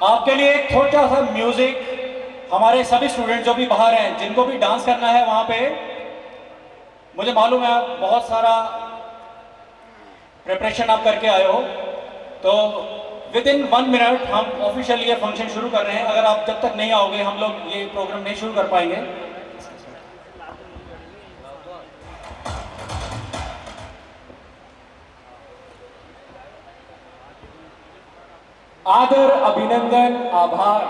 आपके लिए एक छोटा सा म्यूजिक, हमारे सभी स्टूडेंट जो भी बाहर हैं, जिनको भी डांस करना है वहाँ पे, मुझे मालूम है आप बहुत सारा प्रिपरेशन आप करके आए हो, तो विद इन 1 मिनट हम ऑफिशियली ये फंक्शन शुरू कर रहे हैं। अगर आप जब तक नहीं आओगे हम लोग ये प्रोग्राम नहीं शुरू कर पाएंगे। आदर, अभिनंदन, आभार,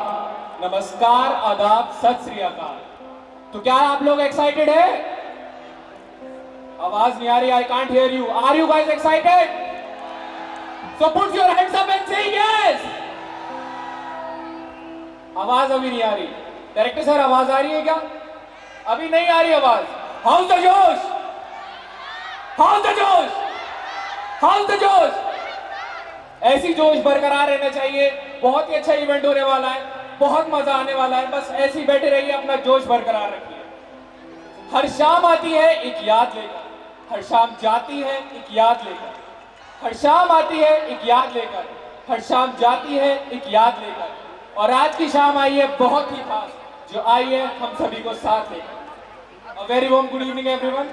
नमस्कार, आदाब, सत श्री अकाल। तो क्या आप लोग एक्साइटेड है? आवाज नहीं आ रही, I can't hear you. Are you guys excited? So put your hands up and say yes. आवाज अभी नहीं आ रही। डायरेक्टर सर आवाज आ रही है क्या? अभी नहीं आ रही आवाज। हाउस द जोश, हाउस द जोश, हाउस द जोश। ऐसी जोश बरकरार रहना चाहिए। बहुत ही अच्छा इवेंट होने वाला है, बहुत मजा आने वाला है। बस ऐसे ही बैठे रहिए, अपना जोश बरकरार रखिए। हर शाम आती है एक याद लेकर, हर शाम जाती है एक याद लेकर, हर शाम आती है एक याद लेकर, हर शाम जाती है एक याद लेकर। और आज की शाम आई है बहुत ही खास, जो आई है हम सभी को साथ लेकर। A very warm good evening everyone.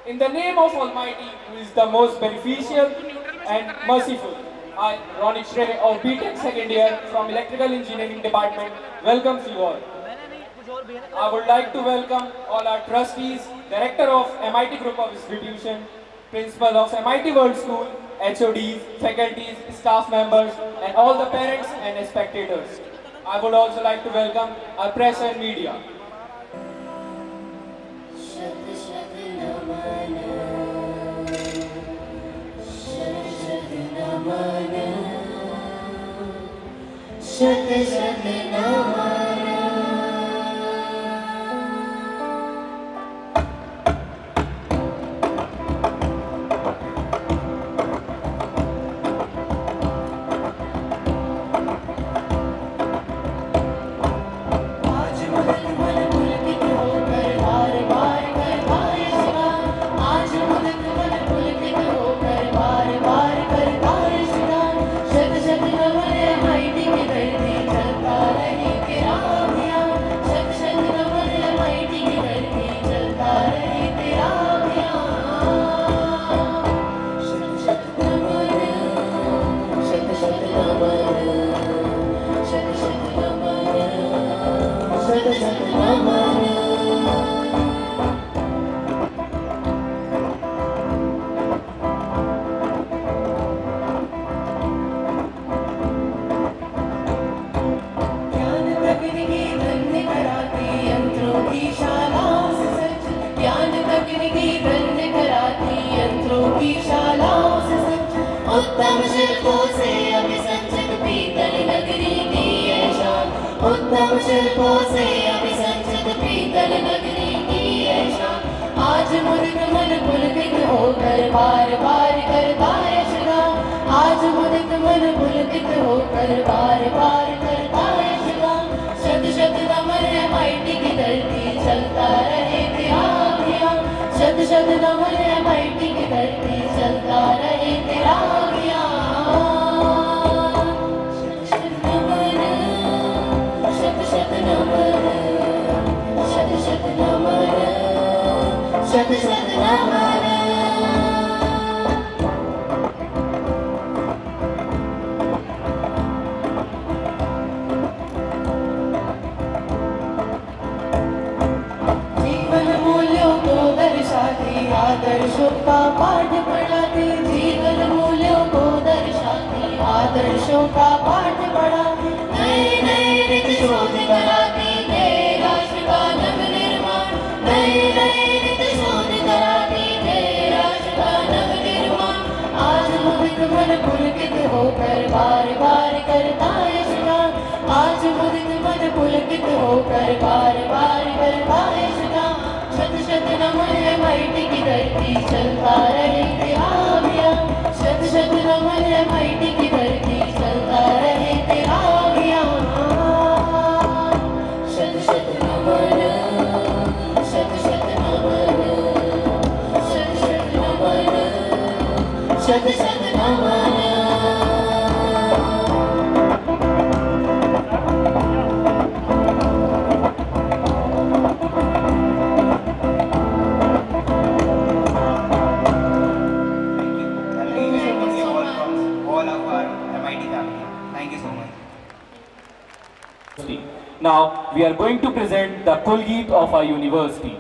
In the name of Almighty, who is the most beneficial and merciful, I, Ronit Shrey, of BTech second year from Electrical Engineering Department, welcomes you all. I would like to welcome all our trustees, Director of MIT Group of Institution, Principal of MIT World School, HODs, faculties, staff members, and all the parents and spectators. I would also like to welcome our press and media. शत शत नमन। उत्तम शिल्पों से अभिसंचित पीतल नगरी की है शान। उत्तम शिल्पों से अभिसंचित पीतल नगरी की है शान। आज मुदित मन पुलकित होकर बार बार करता है श्रीराम। आज मुदित मन पुलकित होकर बार बार करता है श्रीराम। शत शत नमन MIT की धरती, चलता रहे तेरा अभियान। शत शत नमन MIT की धरती, चलता रहे तेरा अभियान। शत शत नमन, शत शत नमन, शत शत नमन, शत शत नमन। आदर्शों का पाठ पढ़ाती, जीवन मूल्यों को दर्शाती। आदर्शों का पाठ पढ़ाती, नए नए रीत शोध कराती। नए राष्ट्र का नव निर्माण, नए नए रीत शोध कराती। नए राष्ट्र का नव निर्माण। आज मुदित मन पुलकित होकर बार बार करता है श्रीराम। आज मुदित मन पुलकित होकर बार बार करता है श्रीराम। शत शत नमन MIT की धरती, चलता रहे तेरा अभियान। शत शत नमन MIT की धरती, चलता रहे तेरा अभियान। शत शत नमन, शत शत नमन, शत शत नमन, शत शत नमन। Now we are going to present the Kulgeet of our university.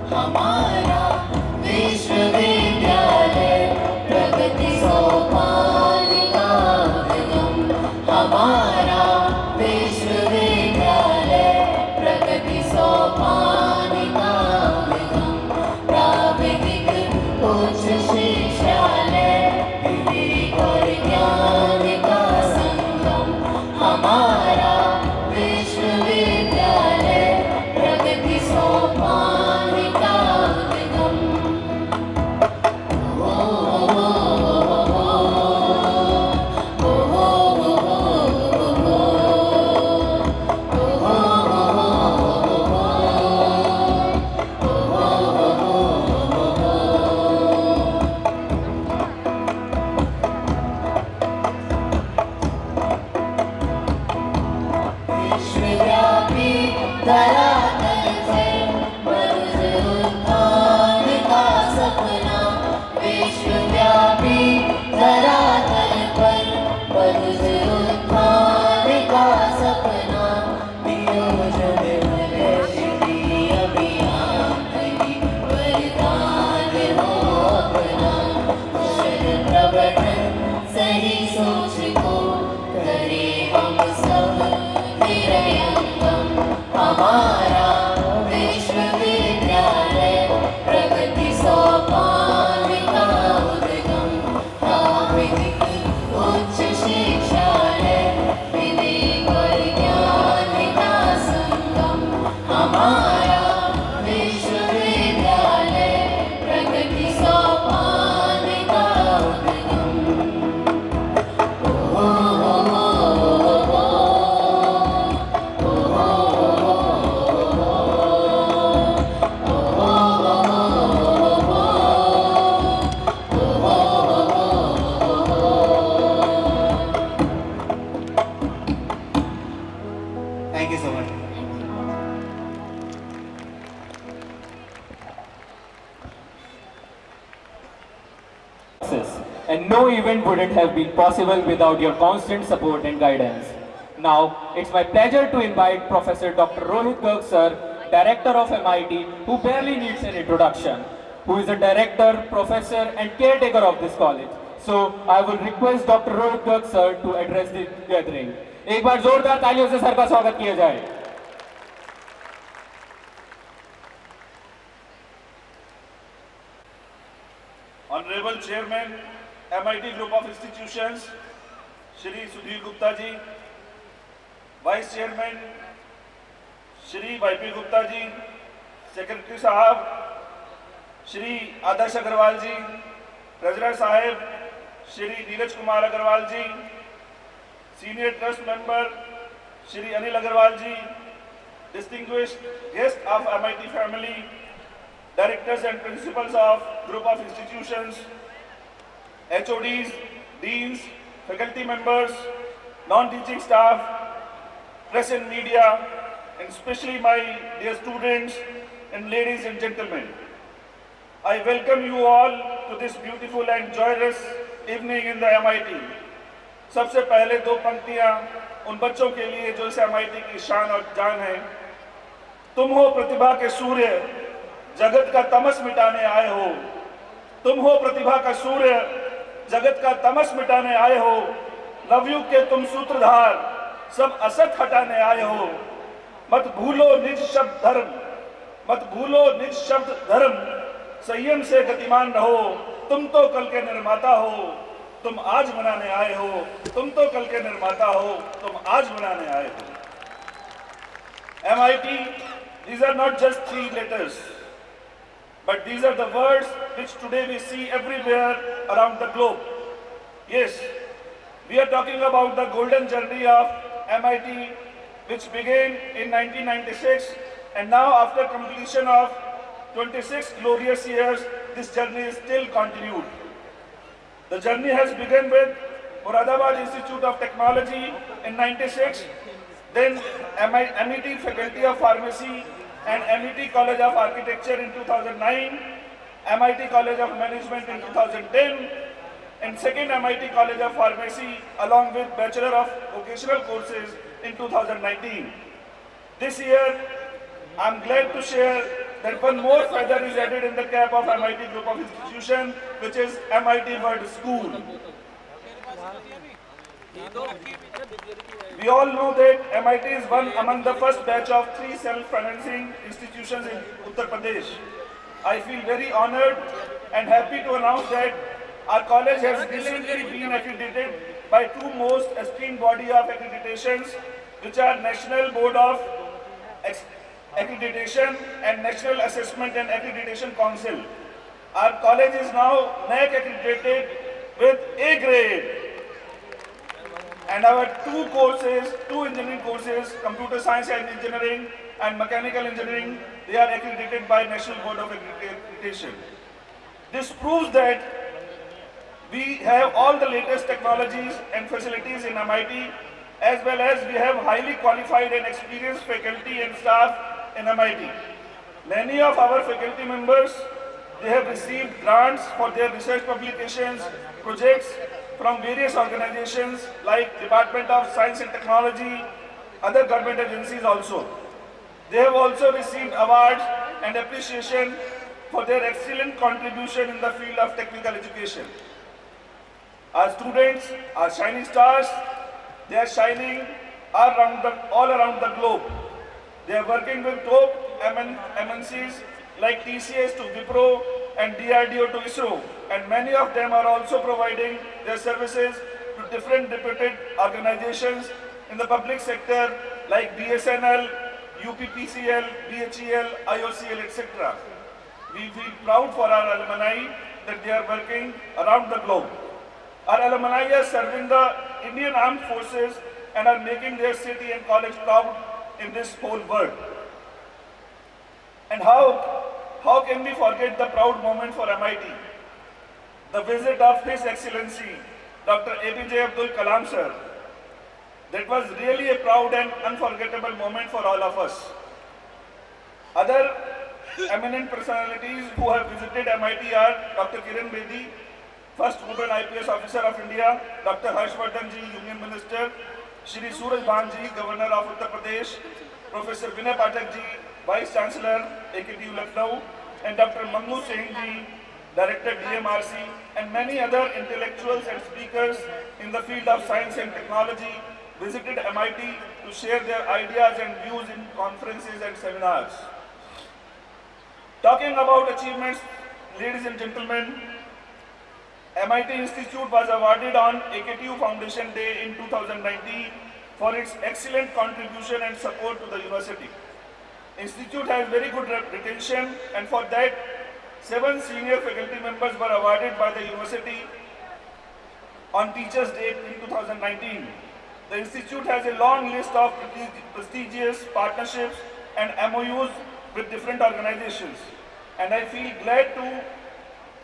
हमारा विश्वविद्यालय प्रगति सोपान का उद्गम। हमारा विश्वविद्यालय प्रगति सोपान का उद्गम। प्राविधिक उच्च शिक्षालय विवेक और ज्ञान का संगम। हमारा विश्वविद्यालय प्रगति सोपान का उद्गम। विश्वव्यापी धरातल से मरुज उत्थान का सपना। विश्वव्यापी धरातल पर मरुज उत्थान का सपना। नियोजन भविष्य अभियान करी वरदान हो अपना। कुशल प्रवर्तन सही सोच को करे हम सब निरयंगम। हमारा विश्वविद्यालय प्रगति सोपान का उद्गम। प्राविधिक उच्च शिक्षालय विवेक और ज्ञान का संगम। हमारा विश्वविद्यालय प्रगति सोपान का उद्गम। Thank you so much. And no event wouldn't have been possible without your constant support and guidance. Now, it's my pleasure to invite Professor Dr. Rohit Garg sir, Director of MIT, who barely needs an introduction, who is a director, professor and caretaker of this college. So, I will request Dr. Rohit Garg sir to address the gathering. एक बार जोरदार तालियों से sir का स्वागत किया जाए। Honorable Chairman, MIT Group of Institutions, Shri Sudhir Gupta ji, Vice Chairman, Shri YP Gupta ji, Secretary Sahab, Shri Adarsh Agarwal ji, Treasurer Sahib, Shri Neeraj Kumar Agarwal ji, Senior Trust Member, Shri Anil Agarwal ji, distinguished guests of MIT family, directors and principals of group of institutions, HODs, deans, faculty members, non-teaching staff, press and media, and especially my dear students and ladies and gentlemen. I welcome you all to this beautiful and joyous evening in the MIT. सबसे पहले दो पंक्तियां उन बच्चों के लिए जो इस MIT की शान और जान है। तुम हो प्रतिभा के सूर्य, जगत का तमस मिटाने आए हो। तुम हो प्रतिभा का सूर्य, जगत का तमस मिटाने आए हो। नवयुग के तुम सूत्रधार, सब असत हटाने आए हो। मत भूलो निज शब्द धर्म, मत भूलो निज शब्द धर्म, संयम से गतिमान रहो। तुम तो कल के निर्माता हो, तुम आज बनाने आए हो। तुम तो कल के निर्माता हो, तुम आज बनाने आए हो। MIT, these are not just three letters, but these are the words which today we see everywhere around the globe. Yes, we are talking about the golden journey of MIT, which began in 1996 And now, after completion of 26 glorious years, this journey is still continued. The journey has begun with Moradabad Institute of Technology in '96, then MET Faculty of Pharmacy and MET College of Architecture in 2009, MIT College of Management in 2010, and second MIT College of Pharmacy along with Bachelor of Vocational Courses in 2019. This year, I'm glad to share that one more feather is added in the cap of MIT Group of Institutions, which is MIT World School. We all know that MIT is one among the first batch of 3 self-financing institutions in Uttar Pradesh. I feel very honored and happy to announce that our college has recently been accredited by 2 most esteemed body of accreditations, which are National Board of Accreditation and National Assessment and Accreditation Council. Our college is now NAAC accredited with A grade. And our 2 engineering courses, Computer Science and Engineering and Mechanical Engineering, they are accredited by National Board of Accreditation. This proves that we have all the latest technologies and facilities in MIT, as well as we have highly qualified and experienced faculty and staff in MIT. Many of our faculty members, they have received grants for their research publications, projects from various organizations like Department of Science and Technology, other government agencies also. They have also received awards and appreciation for their excellent contribution in the field of technical education. Our students are shining stars. They are shining all around the globe. They are working with top MNCs like TCS to Wipro and DRDO to ISRO, and many of them are also providing their services to different reputed organizations in the public sector like BSNL, UPPCL, BHEL, IOCL, etc. We feel proud for our alumni that they are working around the globe. Our alumni are serving the Indian Armed Forces and are making their city and college proud in this whole world. And how can we forget the proud moment for MIT? The visit of His Excellency Dr. APJ Abdul Kalam sir. That was really a proud and unforgettable moment for all of us. Other eminent personalities who have visited MIT are Dr. Kiran Bedi, First Woman IPS Officer of India, Dr. Harshvardhan ji, Union Minister, Shri Suraj Bhan ji, Governor of Uttar Pradesh, Professor Vinay Pathak ji, Vice Chancellor, AKTU Lucknow, and Dr. Mangu Singh ji, Director DMRC, and many other intellectuals and speakers in the field of science and technology visited MIT to share their ideas and views in conferences and seminars. Talking about achievements, ladies and gentlemen, MIT Institute was awarded on AKTU Foundation Day in 2019 for its excellent contribution and support to the university. Institute has very good retention, and for that, 7 senior faculty members were awarded by the university on Teachers' Day in 2019. The institute has a long list of prestigious partnerships and MOUs with different organizations, and I feel glad to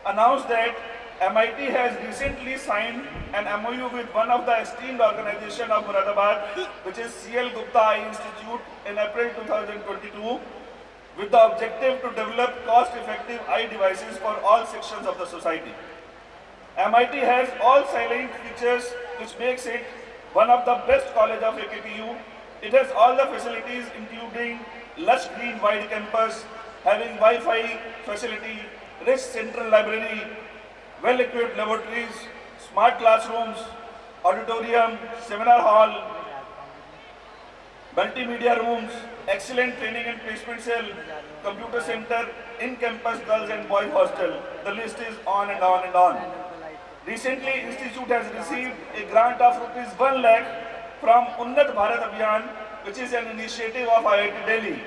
announce that MIT has recently signed an MOU with one of the esteemed organizations of Moradabad, which is CL Gupta Eye Institute, in April 2022, with the objective to develop cost-effective eye devices for all sections of the society. MIT has all salient features which makes it one of the best colleges of AKTU. It has all the facilities including lush green wide campus, having Wi-Fi facility, rich central library, well-equipped laboratories, smart classrooms, auditorium, seminar hall, multimedia rooms, excellent training and placement cell, computer center, in-campus girls and boys hostel. The list is on and on and on. Recently, Institute has received a grant of ₹1 lakh from Unnat Bharat Abhiyan, which is an initiative of IIT Delhi.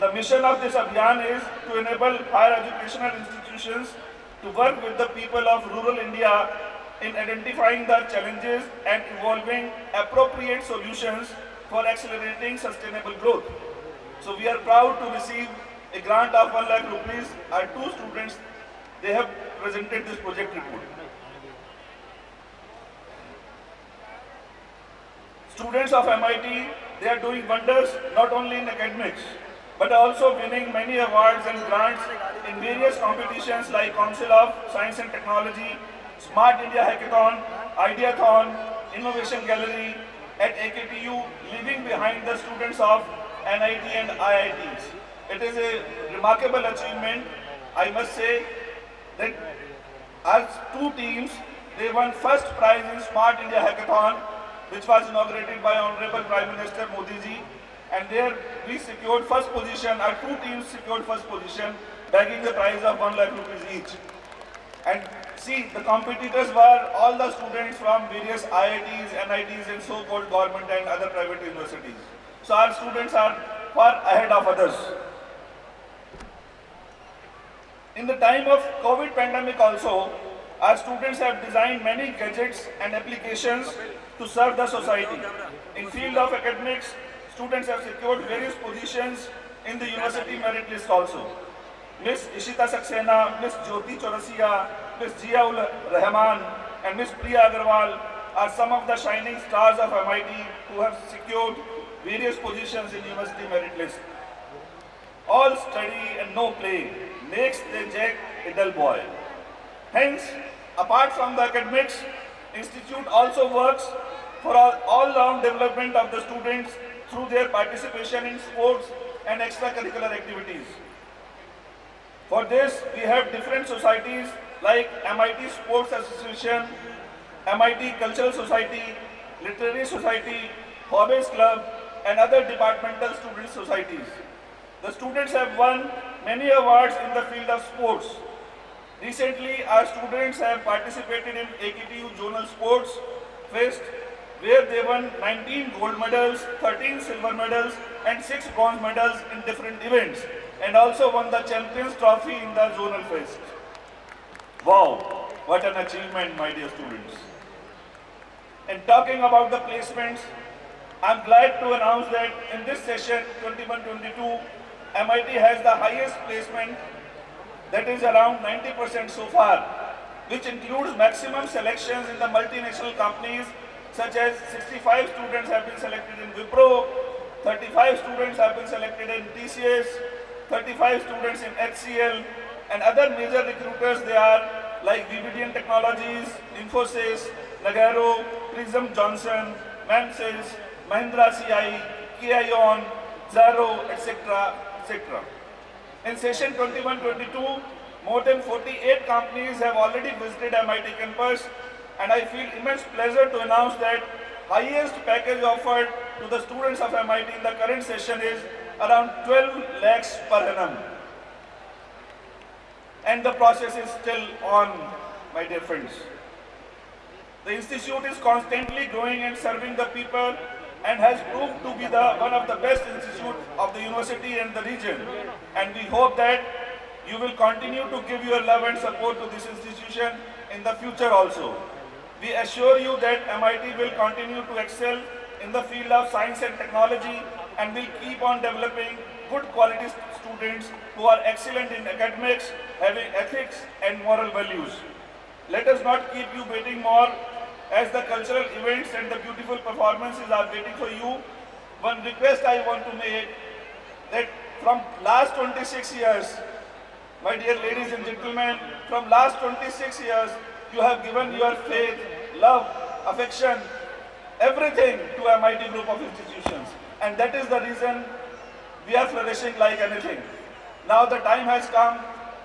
The mission of this Abhiyan is to enable higher educational institutions to work with the people of rural India in identifying the challenges and evolving appropriate solutions for accelerating sustainable growth. So we are proud to receive a grant of 1 lakh rupees. Our 2 students, they have presented this project report. Students of MIT, they are doing wonders not only in academics, but also winning many awards and grants in various competitions like Council of Science and Technology, Smart India Hackathon, Ideathon, Innovation Gallery at AKTU, leaving behind the students of NIT and IITs. It is a remarkable achievement. I must say that our 2 teams, they won first prize in Smart India Hackathon, which was inaugurated by Honorable Prime Minister Modi ji, and there we secured first position. Our 2 teams secured first position, bagging the prize of 1 lakh rupees each. And see, the competitors were all the students from various IITs, NITs, and so-called government and other private universities. So our students are far ahead of others. In the time of COVID pandemic also, our students have designed many gadgets and applications to serve the society. In field of academics, students have secured various positions in the university merit list also. Miss Ishita Saxena, Miss Jyoti Chaurasia, Miss Jia-ul Rahman, and Miss Priya Agarwal are some of the shining stars of MIT who have secured various positions in university merit list. All study and no play makes the Jack a dull boy. Hence, apart from the academics, Institute also works for all-round development of the students through their participation in sports and extracurricular activities. For this, we have different societies like MIT Sports Association, MIT Cultural Society, Literary Society, Hobbies Club, and other departmental student societies. The students have won many awards in the field of sports. Recently, our students have participated in AKTU Zonal Sports Fest, where they won 19 gold medals, 13 silver medals, and 6 bronze medals in different events, and also won the Champions Trophy in the Zonal Fest. Wow, what an achievement, my dear students. And talking about the placements, I'm glad to announce that in this session 21-22, MIT has the highest placement, that is around 90% so far, which includes maximum selections in the multinational companies, such as 65 students have been selected in Wipro, 35 students have been selected in TCS, 35 students in HCL, and other major recruiters they are like VBDN Technologies, Infosys, Nagarro, Prism Johnson, Mansys, Mahindra CI, KION, Zaro, etc. etc. In session 21-22, more than 48 companies have already visited MIT campus, and I feel immense pleasure to announce that highest package offered to the students of MIT in the current session is around 12 lakhs per annum. And the process is still on, my dear friends. The institute is constantly growing and serving the people and has proved to be one of the best institutes of the university and the region. And we hope that you will continue to give your love and support to this institution in the future also. We assure you that MIT will continue to excel in the field of science and technology and will keep on developing good quality students who are excellent in academics, having ethics and moral values. Let us not keep you waiting more, as the cultural events and the beautiful performances are waiting for you. One request I want to make, that from last 26 years, my dear ladies and gentlemen, from last 26 years, you have given your faith, love, affection, everything to MIT group of institutions. And that is the reason we are flourishing like anything. Now the time has come,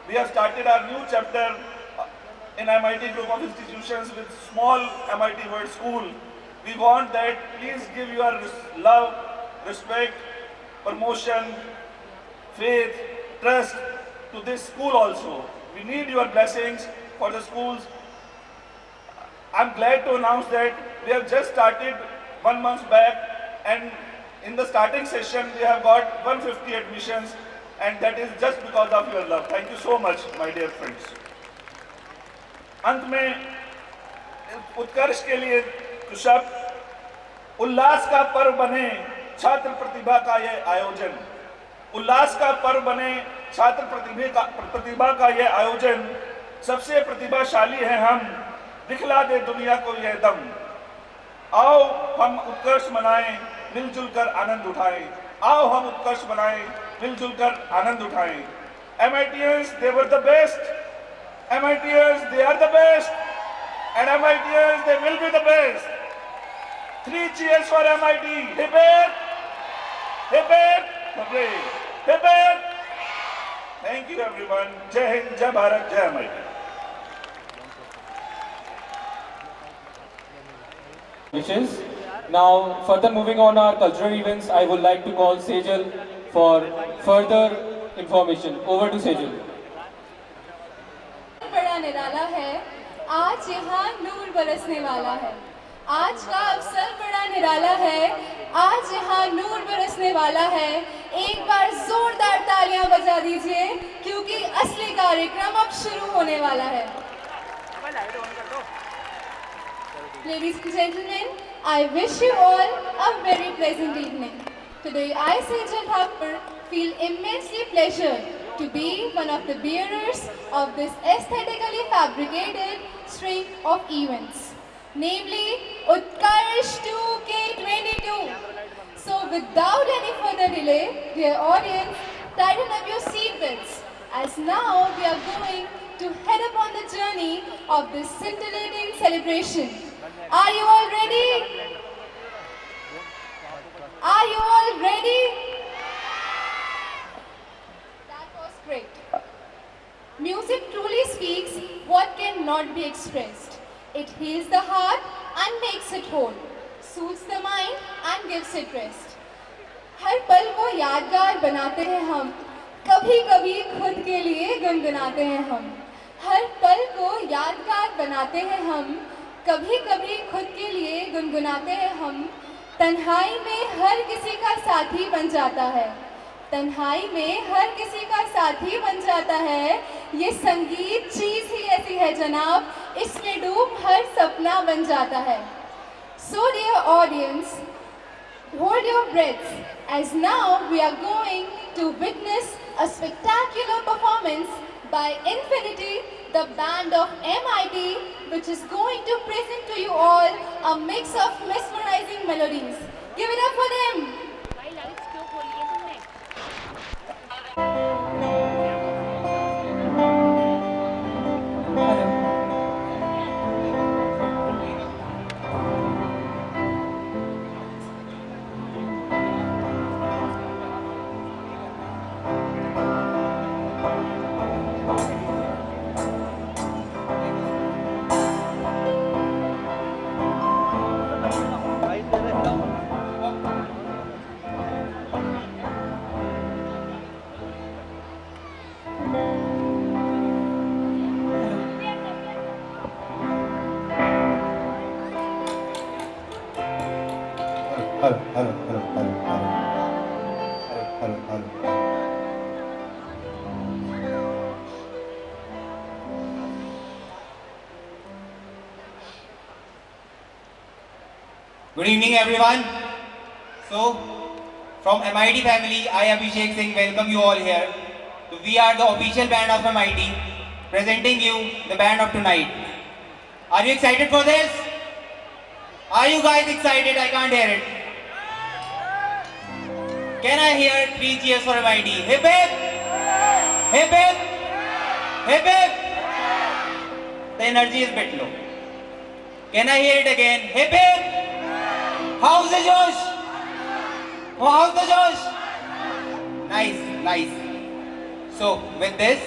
we have started our new chapter in MIT group of institutions with small MIT World School. We want that please give your love, respect, promotion, faith, trust to this school also. We need your blessings for the schools. I'm glad to announce that we have just started 1 month back, and in the starting session we have got 150 admissions, and that is just because of your love. Thank you so much, my dear friends. अंत में उत्कर्ष के लिए कुशब उल्लास का पर्व बने छात्र प्रतिभा का यह आयोजन। उल्लास का पर्व बने छात्र प्रतिभा का यह आयोजन। सबसे प्रतिभाशाली है हम, दिखला दे दुनिया को यह दम। आओ हम उत्कर्ष मनाएं, मिलजुल कर आनंद उठाएं। आओ हम उत्कर्ष मनाएं, मिलजुल कर आनंद उठाएं। MITians, they were the best. MITians, they are the best. And MITians, they will be the best. 3 cheers for MIT. Hip hip, hip hip, hooray, hip hip. Thank you everyone. Jai Hind, Jai Bharat, Jai MIT. Wishes. Now, further moving on our cultural events, I would like to call Sejal for further information. Over to Sejal. बड़ा निराला है, आज यहाँ नूर बरसने वाला है। आज का अवसर बड़ा निराला है, आज यहाँ नूर बरसने वाला है। एक बार जोरदार तालियां बजा दीजिए, क्योंकि असली कार्यक्रम अब शुरू होने वाला है। Ladies and gentlemen, I wish you all a very pleasant evening. Today I, Sejal Thakur, feel immensely pleasured to be one of the bearers of this aesthetically fabricated string of events, namely Utkarsh 2K22. So without any further delay, dear audience, tighten up your seatbelts, as now we are going to head upon the journey of this scintillating celebration. Are you all ready? Are you all ready? That was great. Music truly speaks what cannot be expressed. It heals the heart and makes it whole, soothes the mind and gives it rest. हर पल को यादगार बनाते हैं हम, कभी कभी खुद के लिए गुनगुनाते हैं हम। हर पल को यादगार बनाते हैं हम, कभी कभी खुद के लिए गुनगुनाते हैं हम। तन्हाई में हर किसी का साथी बन जाता है, तन्हाई में हर किसी का साथी बन जाता है। ये संगीत चीज ही ऐसी है जनाब, इसमें डूब हर सपना बन जाता है। So dear audience, hold your breaths, as now we are going to witness a spectacular performance by Infinity, the band of MIT, which is going to present to you all a mix of mesmerizing melodies. Give it up for them! Good evening everyone. So, from MIT family, I Abhishek Singh welcome you all here. So, we are the official band of MIT, presenting you the band of tonight. Are you excited for this? Are you guys excited? I can't hear it. Can I hear 3 cheers for MIT? Hip hip! Hip hip! Hip hip! The energy is a bit low. Can I hear it again? Hip hip! How's the Josh? Oh, how's the Josh? Nice, nice. So, with this,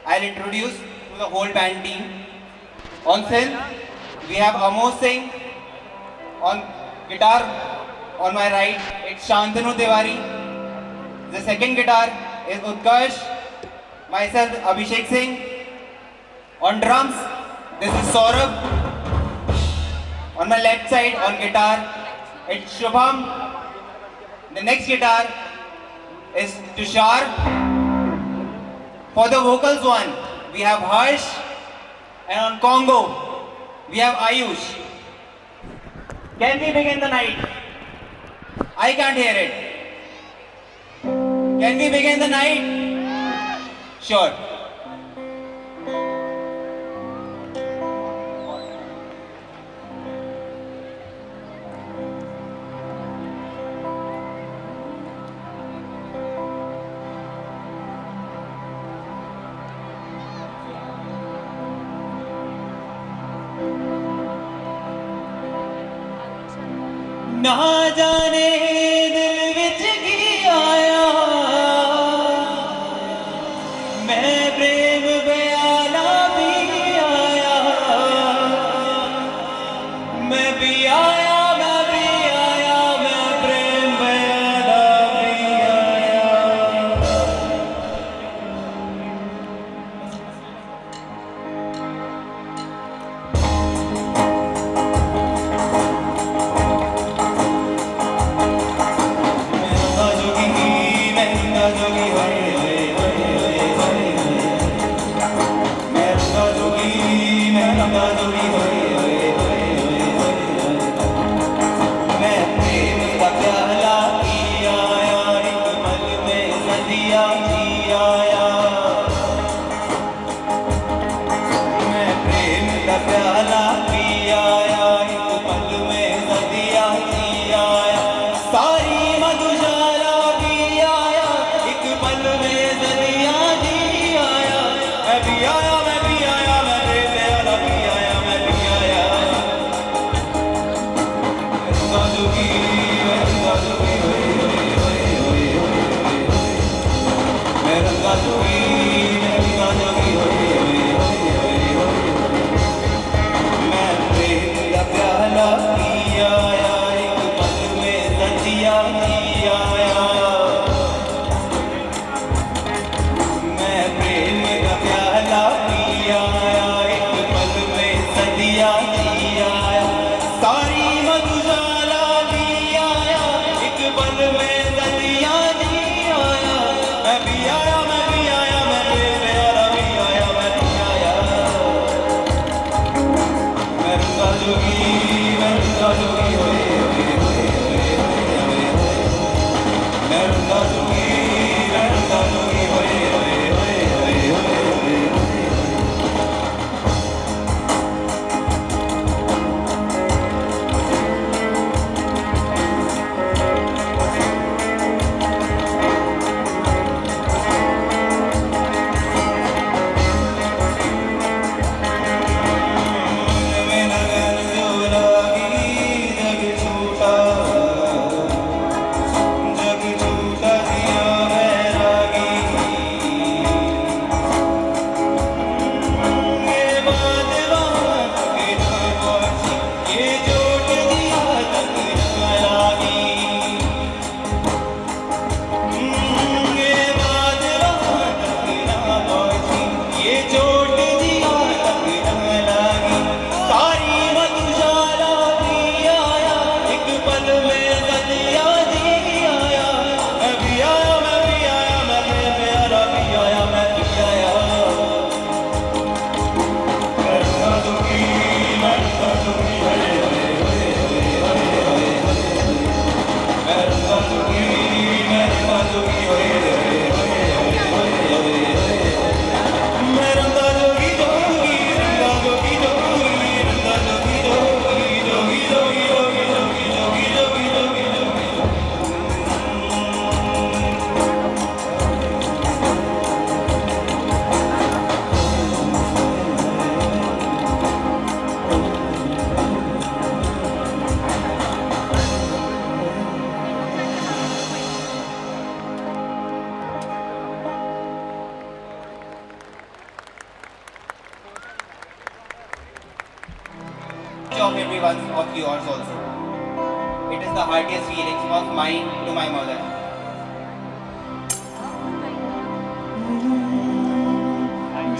I'll introduce to the whole band team. On synth, we have Amos Singh. On guitar, on my right, it's Shantanu Tiwari. The second guitar is Utkarsh. Myself, Abhishek Singh. On drums, this is Saurabh. On my left side, on guitar, it's Shubham. The next guitar is Tushar. For the vocals one, we have Harsh. And on Congo, we have Ayush. Can we begin the night? I can't hear it. Can we begin the night? Sure. ना जाने दिल विच की आया मैं प्रेम बयाना भी आया मैं भी आया मैं भी आया मैं प्रेम बयाना भी आया Of everyone of yours also. It is the heartiest feelings of mine to my mother.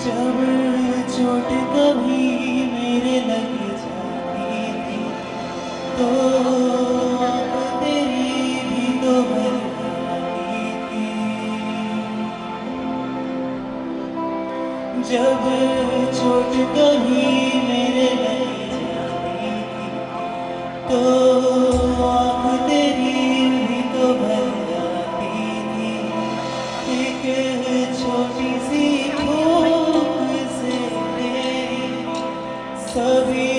जब चोट कभी मेरे लग जाती थी तो आँख तेरी भी तो भर जाती थी जब चोट कभी मेरे लग तो आँख तेरी भी तो भर जाती थी छोटी सी भूख से सभी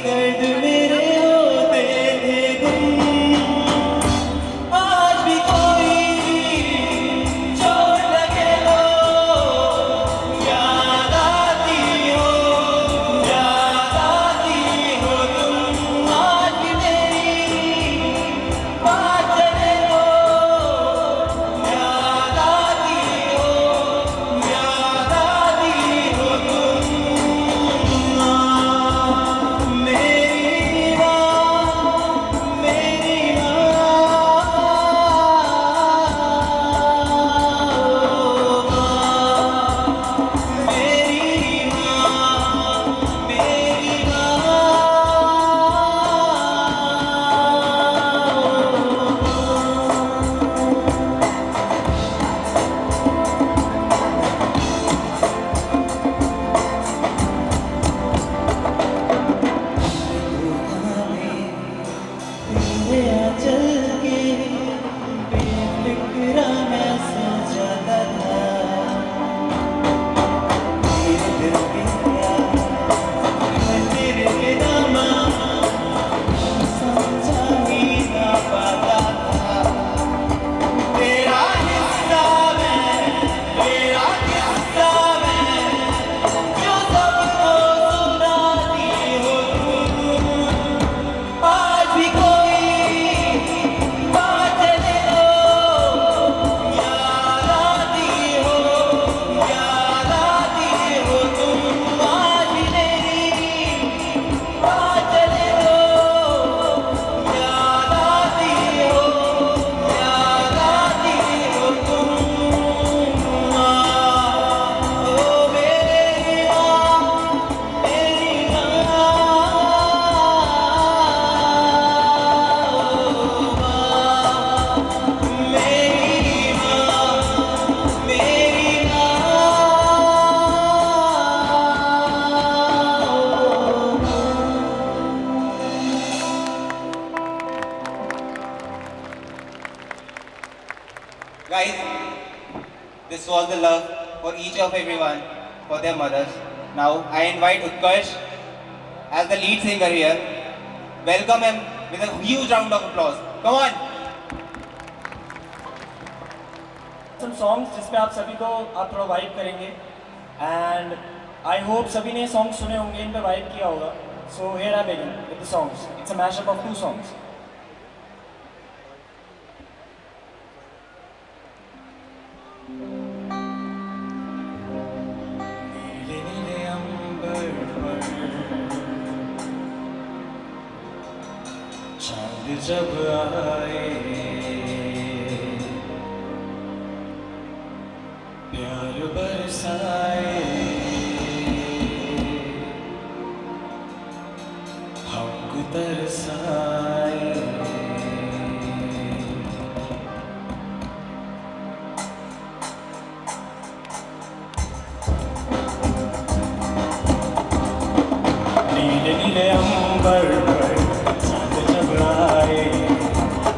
दर्द मेरे होते थे गुम। आज भी कोई चोट लगे हो याद आती हो तुम। आज भी मेरी बात चले हो याद आती हो तुम। मेरी चल के बेफिक्रा मैं सो जाता था। मेरे दिल में प्यार मैं तेरे बिना समझा ही ना पाता था। तेरा हिस्सा मैं तेरा किस्सा मैं जो सबको सुनाती हो तुम। आज भी कोई बात चले हो याद आती हो तुम। आज भी मेरी बात चले हो याद आती हो तुम। ओ मेरी माँ मेरी Guys, this was the love for each of everyone for their mothers. Now I invite Utkarsh as the lead singer here. Welcome him with a huge round of applause. Come on. some songs जिसमें आप सभी को आप थोड़ा vibe करेंगे and I hope सभी ने song सुने होंगे, इन पे वाइब किया होगा. So here I begin with the songs. It's a mashup of 2 songs. नीले नीले अंबर पर चांद जब आए, प्यार बरसाए, हमको तरसाए. नीले नीले अंबर पर चांद जब आए,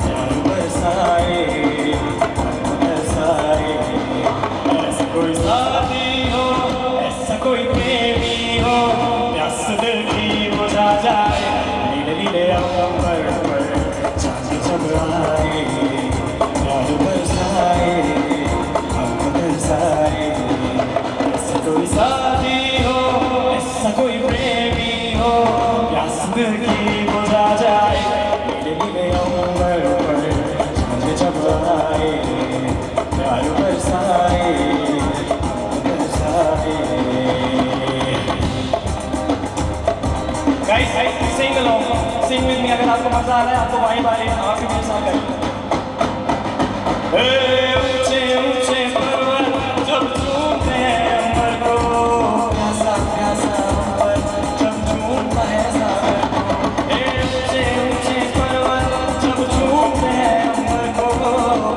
प्यार बरसाए, हमको तरसाए. ऐसा कोई साथी हो, ऐसा कोई प्रेमी हो, प्यास दिल की बुझा जाए. नीले नीले अंबर पर चांद जब आए, प्यार बरसाए, हमको तरसाए. ऐसा कोई साथी हो, ऐसा कोई प्रेमी हो, प्यास दिल की बुझा जाए. नीले नीले अंबर पर चांद जब आए, प्यार बरसाए, Guys, sing along, sing with me. अगर आपको मजा आ रहा है, आपको वाइब आ रही है, आप भी मेरे साथ करें. ऊंचे ऊंचे पर्वत जब झूमते हैं अंबर को, प्यासा प्यासा अंबर जब झूमता है सागर. ऊंचे ऊंचे पर्वत जब झूमते हैं अंबर को,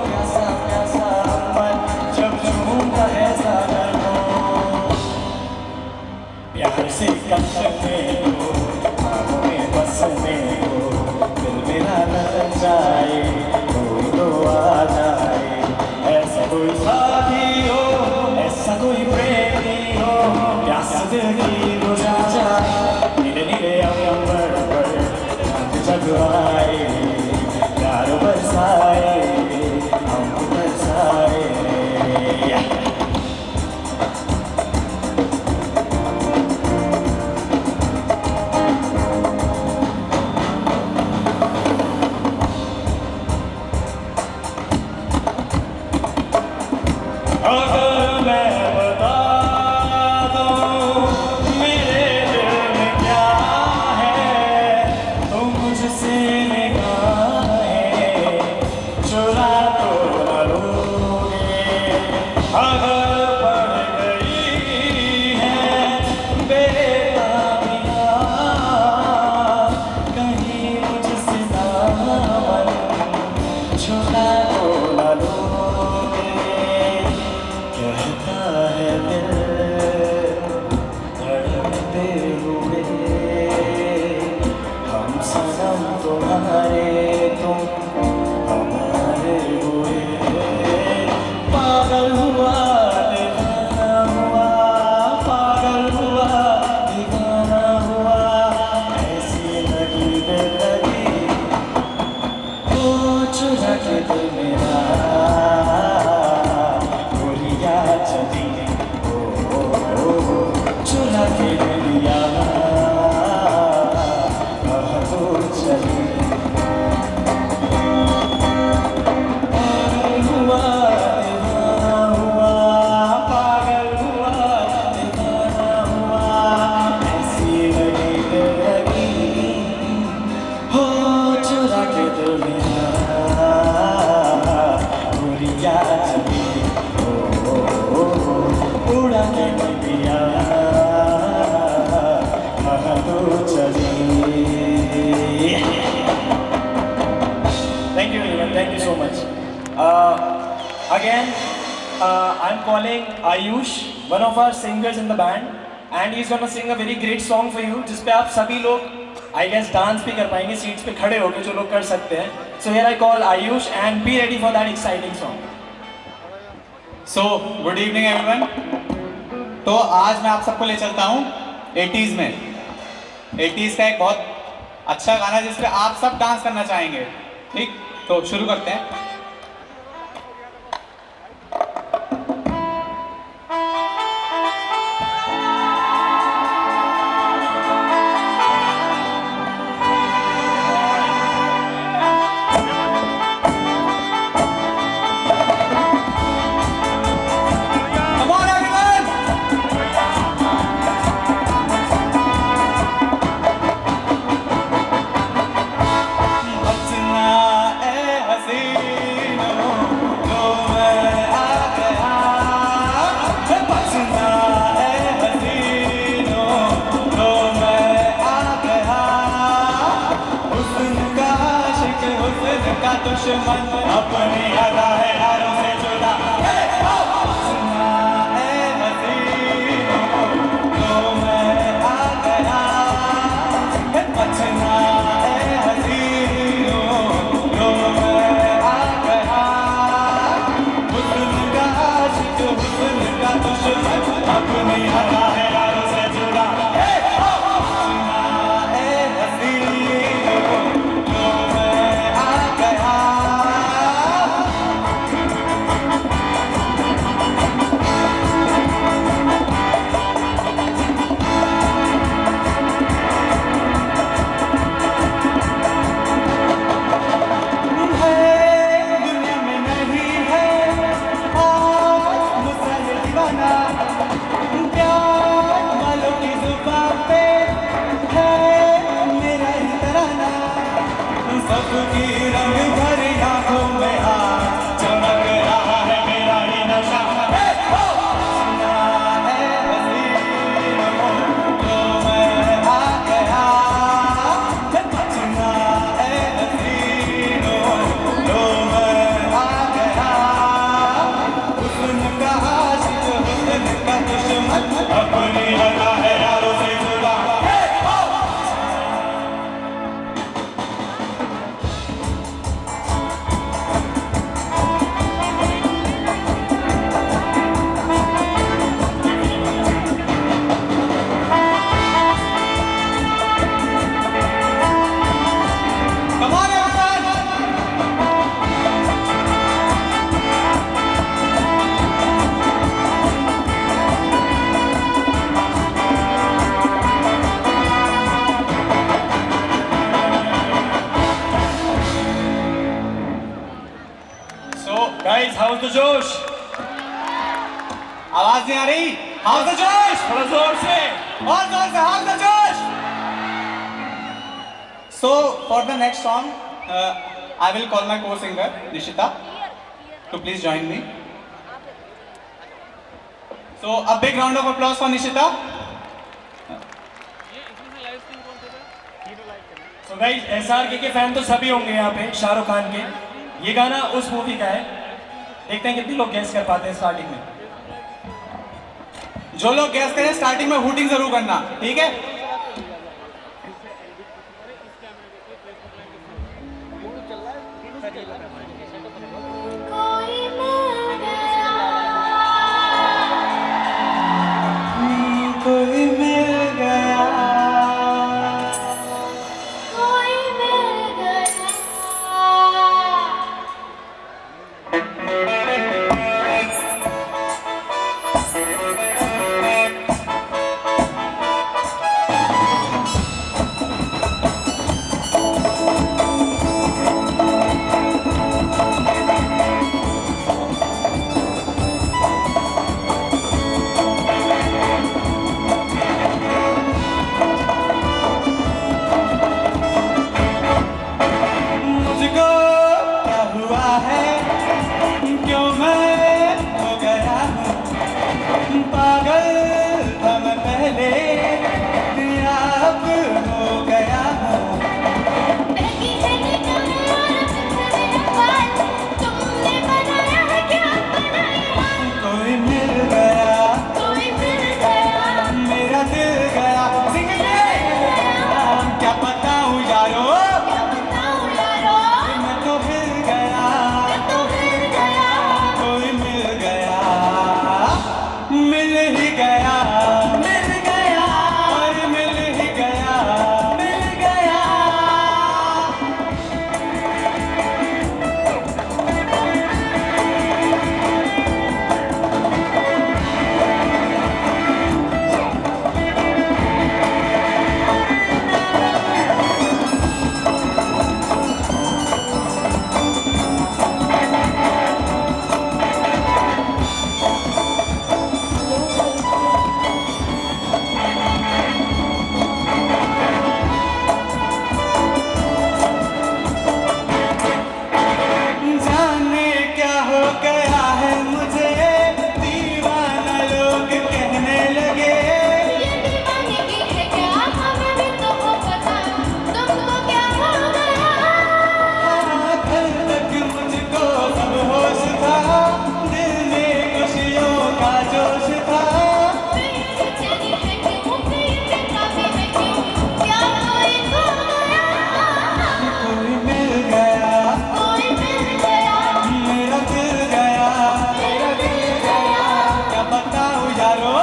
प्यासा प्यासा अंबर जब झूमता है सागर को. प्यार से कसने को, आँखों में बसने को, दिल मेरा लग जाए, कोई तो आ जाए. ऐसा जिंदगी गुजार जाए नीले नीले अंबर पर चांद जग आए प्यार बरसाए हम बरसाए अगर मैं बता दूं मेरे दिल में क्या है तो मुझसे निगाहें चुरा तो न लोगे अगर पड़ गई है बेताबियां कहीं मुझसे दामन छुड़ा तो न लोगे कहता है दिल धड़कते हुए हम सनम तुम्हारे तुम हमारे हुए पागल हुआ दीवाना हुआ पागल हुआ दीवाना हुआ ऐसी लगी बेलगी वो चुरा के दिल मेरा गोलियां चली चुरा के लिया कह तो चली पागल हुआ दीवाना हुआ पागल हुआ दीवाना हुआ ऐसी लगी हो चुरा के दिल मेरा गोलियां चली उड़ा के दिया कहा तो चली Thank you everyone, thank you so much. Again, I'm calling Ayush, one of our singers in the band, and he's gonna sing a very great song for you, जिसपे आप सभी लोग, I guess, dance भी कर पाएंगे seats पे खड़े होके जो लोग कर सकते हैं. So here I call Ayush and be ready for that exciting song. So good evening everyone. तो आज मैं आप सबको ले चलता हूँ 80s में। 80s का एक बहुत अच्छा गाना जिस पे आप सब डांस करना चाहेंगे। ठीक, तो शुरू करते हैं। दुश्मन अपनी अदा है हारों से जुदा सुना ए हसीनों तो मैं आ गया बचना ए हसीनों तो मैं आ गया हुस्न का आशिक हुस्न का दुश्मन अपनी अदा है हारों से जुदा सुना ए हसीनों तो मैं आ गया सबकी रंग भरी आंखों में आज चमक रहा है मेरा ही नशा सुना है हसीनों तो मैं आ गया बचना है हसीनों तो मैं आ गया हुस्न का आशिक हुस्न आवाज नहीं आ रही? हाउ द जोश, थोड़ा जोर से। और जोर से, हाउ द जोश। So for the next song, I will call my co-singer Nishita to please join me. So a big round of applause for Nishita. So guys, SRK के फैन तो सभी होंगे यहाँ पे, शाहरुख खान के। ये गाना उस मूवी का है। देखते हैं कितने लोग गैस कर पाते हैं स्टार्टिंग में। जो लोग गैस करें स्टार्टिंग में हूटिंग जरूर करना, ठीक है? कोई मिल गया, कोई मिल गया। मुझको क्या हुआ है, क्यों मैं हो गया हूँ पागल, था मैं पहले अब हो गया हूँ। बहकी चली जाए और फिर बात, तुमने बनाया है क्या बनाया? कोई मिल गया, कोई मिल गया। मेरा दिल गया, सिंग क्या बताऊँ यारो, क्या बताऊँ यारो, मैं तो हिल गया, मैं तो मिल गया। कोई मिल गया, मिल ही गया, मिल गया, और मिल ही गया, मिल गया। जाने क्या हो गया है मुझे, दीवाना लोग कहने लगे। ये दीवाने की है क्या, हमें भी तो हो पता, तुमको क्या हो गया? कल तक मुझको सब होश था, दिल में खुशियों का जोश था। मेरी चली है क्यों, मेरे काफी है क्यों, क्या कोई खो गया? कोई मिल गया, कोई मिल गया, मेरा दिल गया, मेरा दिल गया। क्या बताऊँ यारो,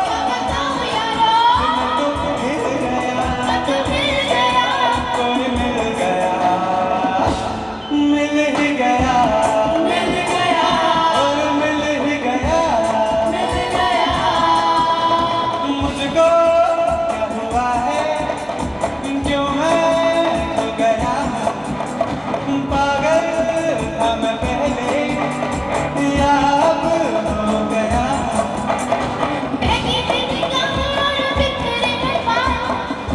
क्या बताऊँ यारो, मैं तो हिल गया, मैं तो मिल गया। कोई मिल गया, मिल ही गया, मिल गया, और मिल ही गया। मिल गया। मुझको क्या हुआ है, क्यों मैं हो गया हूँ पागल, था मैं पहले या अब हो गया हूँ। बहकी चली जाए और बिखरे बाल,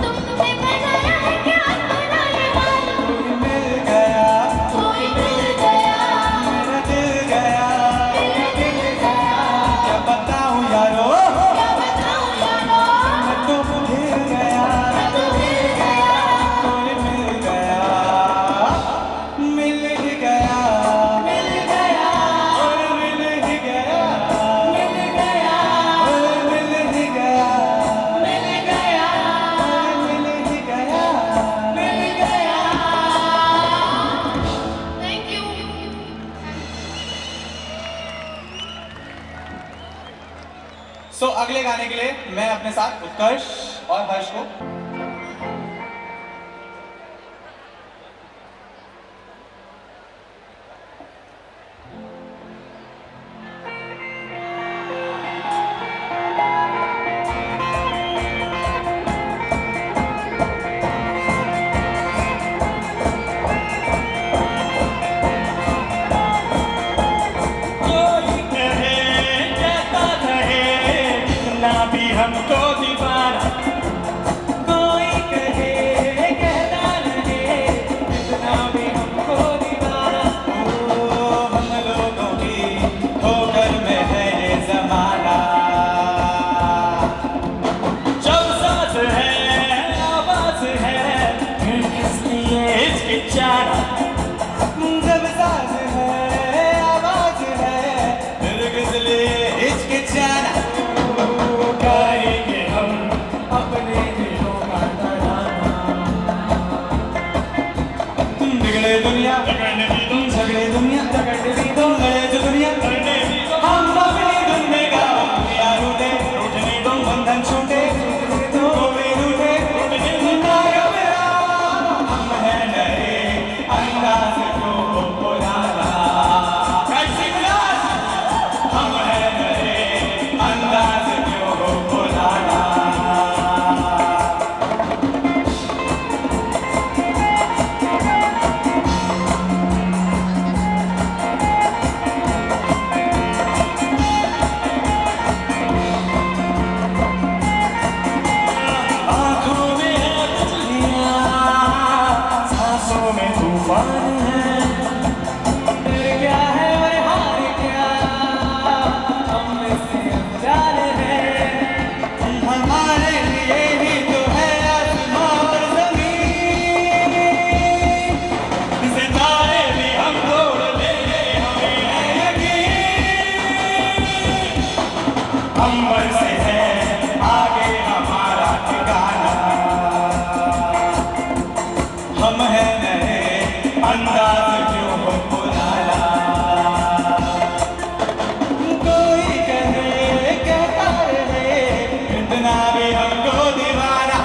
तुमने बनाया है क्या बनाने वाला? कोई मिल गया, कोई मिल गया, मेरा दिल गया, मेरा दिल गया। क्या बताऊँ यारो, क्या बताऊँ यारो, मैं तो हिल गया, मैं तो मिल गया। कोई मिल गया, मिल ही गया, मिल गया, और मिल ही गया, मिल गया, और मिल ही गया, मिल गया, और मिल ही गया। मिल गया। Thank you. सो अगले गाने के लिए मैं अपने साथ उत्कर्ष और हर्ष को कोई कहे कहता रहे, हमको दीवाना, कोई कहे कहता रहे कितना भी हमको दीवाना। ओ हम लोगों की ठोकर में है ये जमाना, जब सांस है आवाज है फिर किस लिए हिचकिचाना। जब सांस है आवाज है फिर किस लिए हिचकिचाना। गाएंगे हम अपने दिलों का तराना, बिगड़े दुनिया झगड़ने दुनिया झगड़ने दो, लड़े जो दुनिया लड़ने भी दो। हम अपनी धुन में गाओ, दुनिया रूठे रूठने दो, बंधन छूटे तो भी रूठे रूठने ना घबराओ। हम हैं नए अंदाज को पुराना, कैसी क्लास। हम हैं नए अंदाज को पुराना। आँखों में है बिजलियाँ, सांसों में तूफान है। डर क्या है और हार क्या, हम में से अनजान है। हमारे लिए ही तो है आसमां और ज़मीन, सितारे भी हम तोड़ देंगे हमें है यकीन। अंबर से है आगे हमारा ठिकाना, हम हैं नए अंदाज क्यों हो पुराना। कोई कहे कहता रहे कितना भी हमको दीवाना।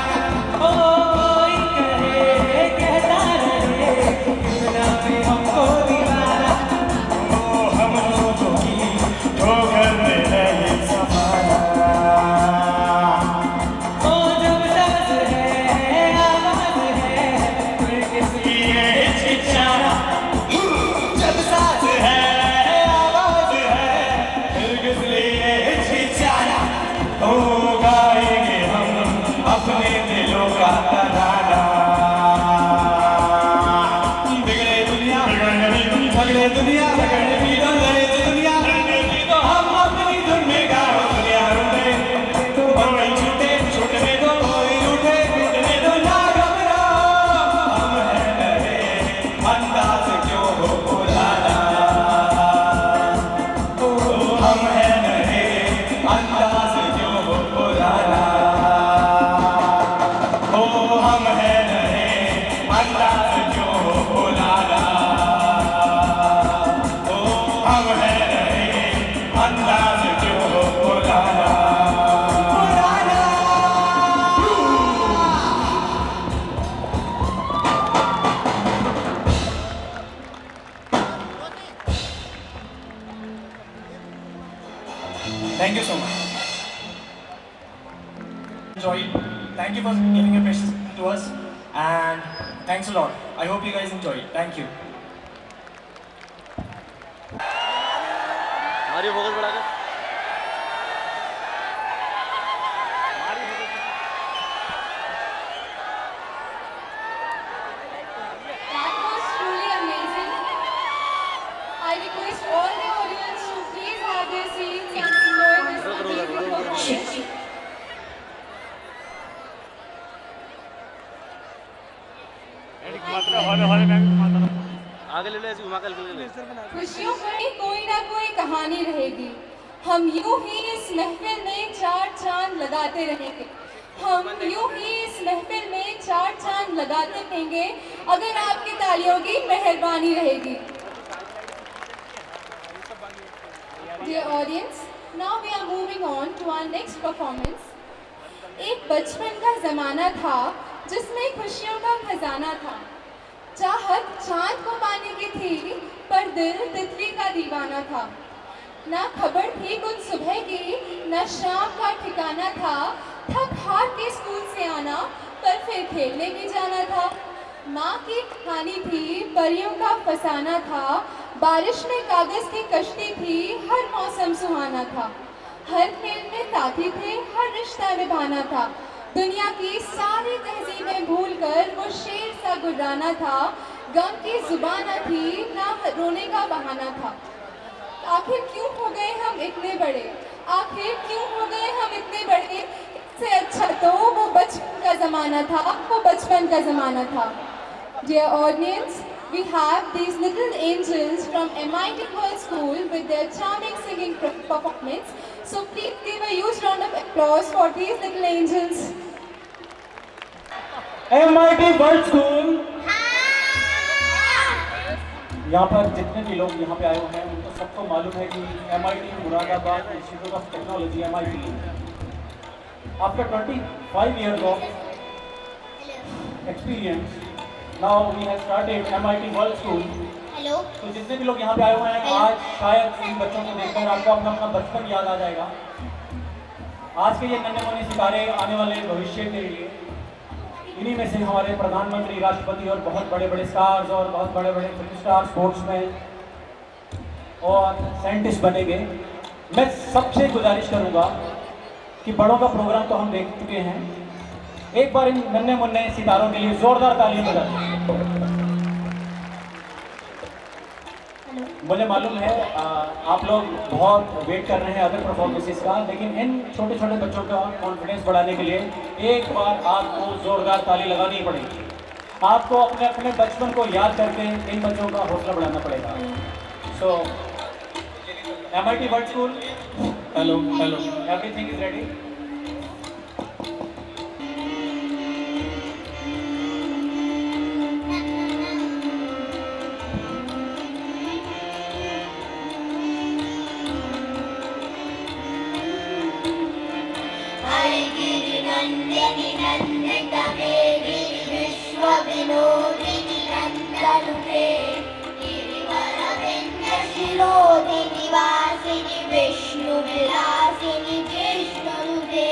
ओ कोई कहे कहता रहे कितना भी हमको दीवाना। ओ हम लोगों की ठोकर में है ये ज़माना। ओ जब सांस है आवाज है फिर किस लिए हिचकिचाना। जब सांस है आवाज है फिर किस लिए हिचकिचाना। ओ गाएंगे हम अपने दिलों का तराना, बिगड़े दुनिया झगड़े दुनिया झगड़ने भी दो, लड़े जो दुनिया लड़ने भी दो। हम अपनी धुन में गाओ, दुनिया रूठे तो बंधन छूटे छूटने दो, कोई रूठे रूठने दो ना घबराओ। हम हैं नए अंदाज क्यों हो पुराना। ओ हम हैं नए अंदाज क्यों हो पुराना। ओ हम हैं नए अंदाज क्यों हो पुराना। ओ हम हैं नए अंदाज क्यों हो पुराना। Thank you so much. Enjoyed. Thank you for giving your precious to us, and thanks a lot. I hope you guys enjoyed. Thank you. हमारी फोकस बढ़ा के That was truly amazing. I request all the audience to please have their seats and enjoy this beautiful performance. आगे ले ले ऐसे घुमा कर ले ले। खुशियों की कोई ना कोई कहानी रहेगी, हम यूं ही इस महफिल में चार चांद लगाते रहेंगे। हम यूं ही इस महफिल में चार चांद लगाते रहेंगे अगर आपकी तालियों की मेहरबानी रहेगी। Dear audience, now we are moving on to our next performance. एक बचपन का जमाना था जिसमें खुशियों का खजाना था। चाहत चांद को पाने की थी पर दिल तितली का दीवाना था। ना खबर थी कुछ सुबह की, ना शाम का ठिकाना था। थक हार के स्कूल से आना पर फिर खेलने भी जाना था। माँ की कहानी थी, परियों का फसाना था। बारिश में कागज की कश्ती थी, हर मौसम सुहाना था। हर खेल में साथी थे, हर रिश्ता निभाना था। दुनिया की सारी तहजीबें भूलकर वो शेर सा गुर्राना था। गम की जुबान न थी, ना रोने का बहाना था। आखिर क्यों हो गए हम इतने बड़े, आखिर क्यों हो गए हम इतने बड़े। इससे अच्छा तो वो बचपन का ज़माना था, वो बचपन का ज़माना था। Dear audience, we have these little angels from MIT World School with their charming singing performance. So please give a huge round of applause for these little angels. MIT World School। यहाँ पर जितने भी लोग यहाँ पे आए हुए हैं उनको सबको मालूम है कि MIT Moradabad institute of technology MIT after 25 years of experience now we have started MIT World School। Hello. तो जितने भी लोग यहाँ पे आए हुए हैं आज शायद इन बच्चों को देखकर आपको अपना अपना बचपन याद आ जाएगा। आज के ये नन्हे मुन्ने सितारे आने वाले भविष्य के लिए, इन्हीं में से हमारे प्रधानमंत्री, राष्ट्रपति और बहुत बड़े बड़े स्टार्स और बहुत बड़े बड़े फिल्म स्टार, स्पोर्ट्समैन और साइंटिस्ट बनेंगे। मैं सबसे गुजारिश करूंगा कि बड़ों का प्रोग्राम तो हम देख चुके हैं, एक बार इन नन्हे मुन्ने सितारों के लिए जोरदार तालियां बजाएं। मुझे मालूम है आप लोग बहुत वेट कर रहे हैं अदर परफॉर्मेंसेस का, लेकिन इन छोटे छोटे बच्चों का कॉन्फिडेंस बढ़ाने के लिए एक बार आपको जोरदार ताली लगानी पड़ेगी। आपको अपने अपने बचपन को याद करके इन बच्चों का हौसला बढ़ाना पड़ेगा। So MIT world school, hello hello, everything is ready. विनोदिनी नंदनुते गिरिवरविंदशिरोदिनि वासिनि विष्णु विलासिनि जिष्णुनुते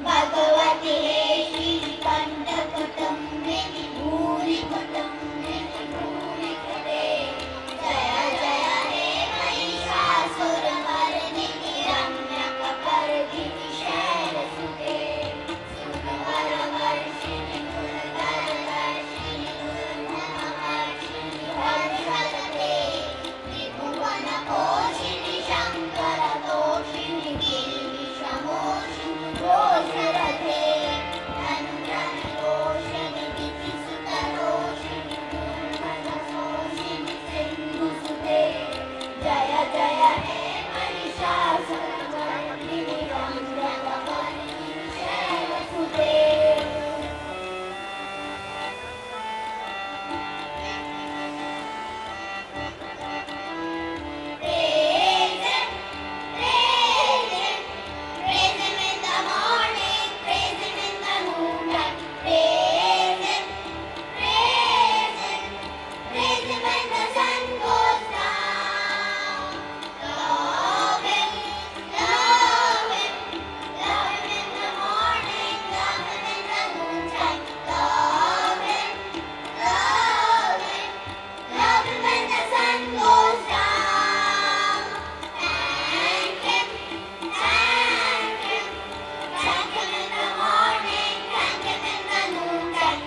भगवति हे श्रीकंठ कुटुंबिनि भूरि कुटुंबिनि भूरि कृते जय जय हे महिषासुरमर्दिनि रम्यकपर्दिनि शैलसुते सुरवरवर्षिणि दुर्धरवर्षिणि दुर्धमवर्षिणि हर्षदते त्रिभुवनपोषिणि शङ्करतोषिणि गिरिशमोषिणि घोषरथे धनुधनुरोषिणि दितिसुतरोषिणि दुर्मदशोषिणि सिन्धुसुते जय जय हे महिषासुरमर्दिनि रम्यकपर्दिनि शैलसुते। Praise him in the morning, praise him in the noonlight, praise him when the sun goes down. Love him in the morning, love him in the noontime, love him when the sun goes down. Thank him in the morning, thank him in the noontime,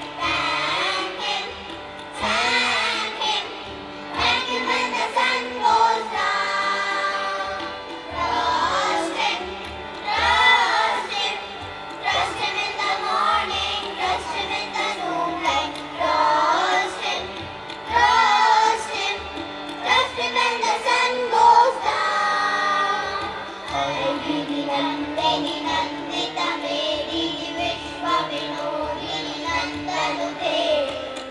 thank him when the sun goes down. Trust him in the morning, trust him in the noontime, trust him when the sun goes down. गिरिनन्दिनि नन्दितमेदिनि विश्वविनोदिनि नन्दनुते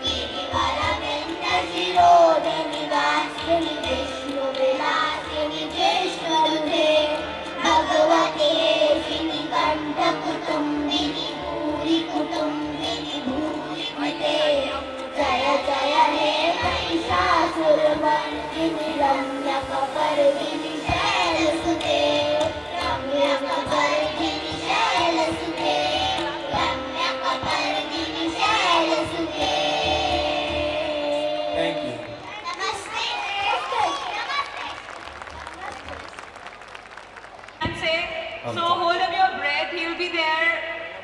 गिरिवरविन्दशिरोदिनि वासिनि विष्णुविलासिनि जिष्णुनुते भगवति हेशिनि कण्ठकुटुम्बिनि भूरि कुटुम्बिनि भूरि कृते जय जय हे महिषासुरमर्दिनि रम्यकपर्दिनि शैलसुते रम्यकपर्दिनि शैलसुते रम्यकपर्दिनि शैलसुते। Thank you. नमस्ते। से So hold up your breath. He'll be there,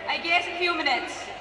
I guess, in few minutes.